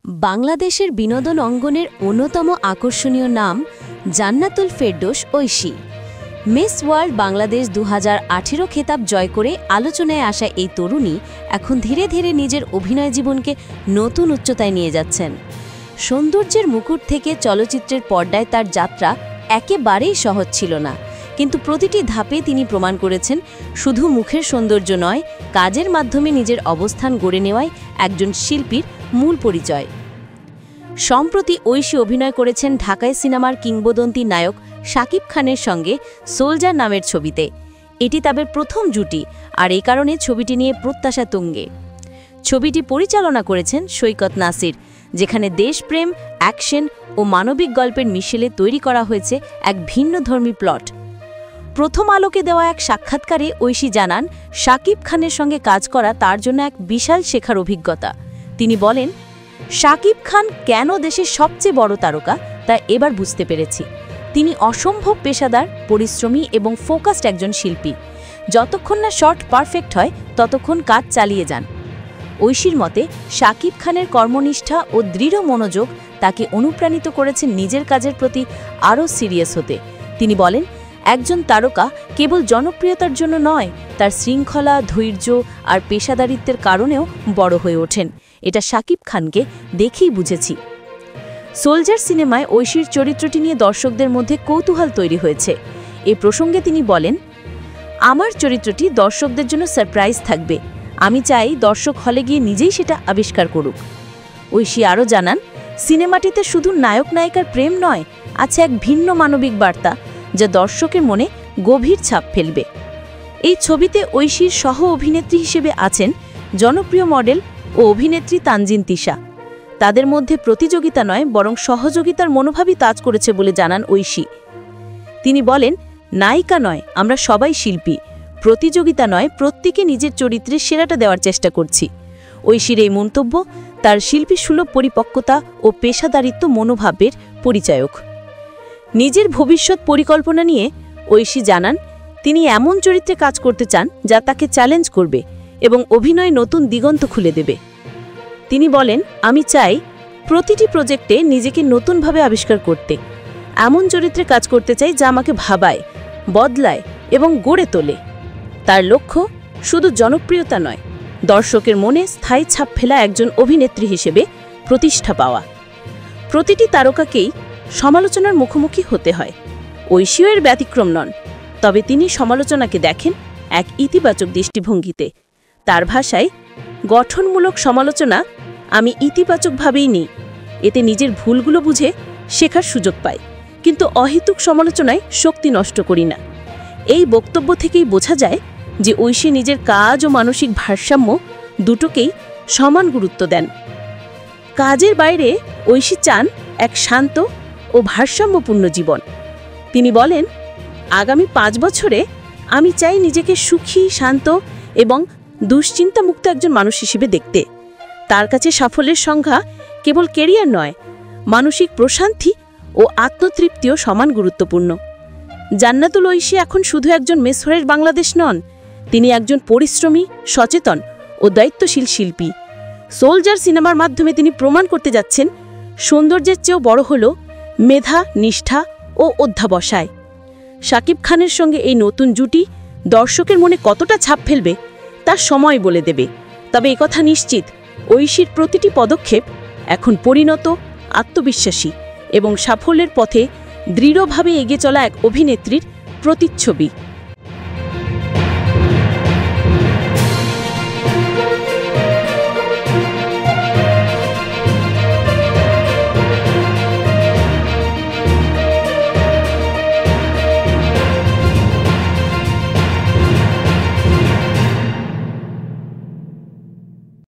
বাংলাদেশের বিনোদন অঙ্গনের অন্যতম আকর্ষণীয় নাম জান্নাতুল ফেরদৌস ঐশী। মিস ওয়ার্ল্ড বাংলাদেশ 2018 খেতাব জয় করে আলোচনায় আসা এই তরুণী এখন ধীরে ধীরে নিজের অভিনয় জীবনকে নতুন উচ্চতায় নিয়ে যাচ্ছেন। সৌন্দর্যের মুকুট থেকে চলচ্চিত্রের পর্দায় তার যাত্রা একেবারেই সহজ ছিল না, কিন্তু প্রতিটি ধাপে তিনি প্রমাণ করেছেন শুধু মুখের সৌন্দর্য নয়, কাজের মাধ্যমে নিজের অবস্থান গড়ে নেওয়াই একজন শিল্পীর মূল পরিচয়। সম্প্রতি ঐশী অভিনয় করেছেন ঢাকায় সিনেমার কিংবদন্তি নায়ক শাকিব খানের সঙ্গে সোলজার নামের ছবিতে। এটি তাদের প্রথম জুটি, আর এই কারণে ছবিটি নিয়ে প্রত্যাশা তুঙ্গে। ছবিটি পরিচালনা করেছেন সৈকত নাসির, যেখানে দেশপ্রেম, অ্যাকশন ও মানবিক গল্পের মিশেলে তৈরি করা হয়েছে এক ভিন্নধর্মী প্লট। প্রথম আলোকে দেওয়া এক সাক্ষাৎকারে ঐশী জানান, শাকিব খানের সঙ্গে কাজ করা তার জন্য এক বিশাল শেখার অভিজ্ঞতা। তিনি বলেন, শাকিব খান কেন দেশের সবচেয়ে বড় তারকা তা এবার বুঝতে পেরেছি। তিনি অসম্ভব পেশাদার, পরিশ্রমী এবং ফোকাসড একজন শিল্পী। যতক্ষণ না শট পারফেক্ট হয় ততক্ষণ কাজ চালিয়ে যান। ঐশীর মতে শাকিব খানের কর্মনিষ্ঠা ও দৃঢ় মনোযোগ তাকে অনুপ্রাণিত করেছে নিজের কাজের প্রতি আরও সিরিয়াস হতে। তিনি বলেন, একজন তারকা কেবল জনপ্রিয়তার জন্য নয়, তার শৃঙ্খলা, ধৈর্য আর পেশাদারিত্বের কারণেও বড় হয়ে ওঠেন। এটা শাকিব খানকে দেখেই বুঝেছি। সোলজার সিনেমায় ঐশীর চরিত্রটি নিয়ে দর্শকদের মধ্যে কৌতূহল তৈরি হয়েছে। এ প্রসঙ্গে তিনি বলেন, আমার চরিত্রটি দর্শকদের জন্য সারপ্রাইজ থাকবে। আমি চাই দর্শক হলে গিয়ে নিজেই সেটা আবিষ্কার করুক। ঐশী আরও জানান, সিনেমাটিতে শুধু নায়ক নায়িকার প্রেম নয়, আছে এক ভিন্ন মানবিক বার্তা যা দর্শকের মনে গভীর ছাপ ফেলবে। এই ছবিতে ঐশীর সহ অভিনেত্রী হিসেবে আছেন জনপ্রিয় মডেল ও অভিনেত্রী তানজিন তিশা। তাদের মধ্যে প্রতিযোগিতা নয়, বরং সহযোগিতার মনোভাবই তাজ করেছে বলে জানান ঐশী। তিনি বলেন, নায়িকা নয়, আমরা সবাই শিল্পী। প্রতিযোগিতা নয়, প্রত্যেকে নিজের চরিত্রের সেরাটা দেওয়ার চেষ্টা করছি। ঐশীর এই মন্তব্য তার শিল্পীসুলভ পরিপক্কতা ও পেশাদারিত্ব মনোভাবের পরিচায়ক। নিজের ভবিষ্যৎ পরিকল্পনা নিয়ে ঐশী জানান, তিনি এমন চরিত্রে কাজ করতে চান যা তাকে চ্যালেঞ্জ করবে এবং অভিনয় নতুন দিগন্ত খুলে দেবে। তিনি বলেন, আমি চাই প্রতিটি প্রজেক্টে নিজেকে নতুনভাবে আবিষ্কার করতে। এমন চরিত্রে কাজ করতে চাই যা আমাকে ভাবায়, বদলায় এবং গড়ে তোলে। তার লক্ষ্য শুধু জনপ্রিয়তা নয়, দর্শকের মনে স্থায়ী ছাপ ফেলা একজন অভিনেত্রী হিসেবে প্রতিষ্ঠা পাওয়া। প্রতিটি তারকাকেই সমালোচনার মুখোমুখি হতে হয়। ঐশীও এর ব্যতিক্রম নন, তবে তিনি সমালোচনাকে দেখেন এক ইতিবাচক দৃষ্টিভঙ্গিতে। তার ভাষায়, গঠনমূলক সমালোচনা আমি ইতিবাচকভাবেই নিই। এতে নিজের ভুলগুলো বুঝে শেখার সুযোগ পাই, কিন্তু অহেতুক সমালোচনায় শক্তি নষ্ট করি না। এই বক্তব্য থেকেই বোঝা যায় যে ঐশী নিজের কাজ ও মানসিক ভারসাম্য দুটোকেই সমান গুরুত্ব দেন। কাজের বাইরে ঐশী চান এক শান্ত ও ভারসাম্যপূর্ণ জীবন। তিনি বলেন, আগামী 5 বছরে আমি চাই নিজেকে সুখী, শান্ত এবং দুশ্চিন্তামুক্ত একজন মানুষ হিসেবে দেখতে। তার কাছে সাফল্যের সংজ্ঞা কেবল কেরিয়ার নয়, মানসিক প্রশান্তি ও আত্মতৃপ্তিও সমান গুরুত্বপূর্ণ। জান্নাতুল ঐশী এখন শুধু একজন মিস ওয়ার্ল্ড বাংলাদেশ নন, তিনি একজন পরিশ্রমী, সচেতন ও দায়িত্বশীল শিল্পী। সোলজার সিনেমার মাধ্যমে তিনি প্রমাণ করতে যাচ্ছেন, সৌন্দর্যের চেয়েও বড় হল মেধা, নিষ্ঠা ও অধ্যাবসায়। শাকিব খানের সঙ্গে এই নতুন জুটি দর্শকের মনে কতটা ছাপ ফেলবে তা সময় বলে দেবে। তবে একথা নিশ্চিত, ঐশীর প্রতিটি পদক্ষেপ এখন পরিণত, আত্মবিশ্বাসী এবং সাফল্যের পথে দৃঢ়ভাবে এগিয়ে চলা এক অভিনেত্রীর প্রতিচ্ছবি।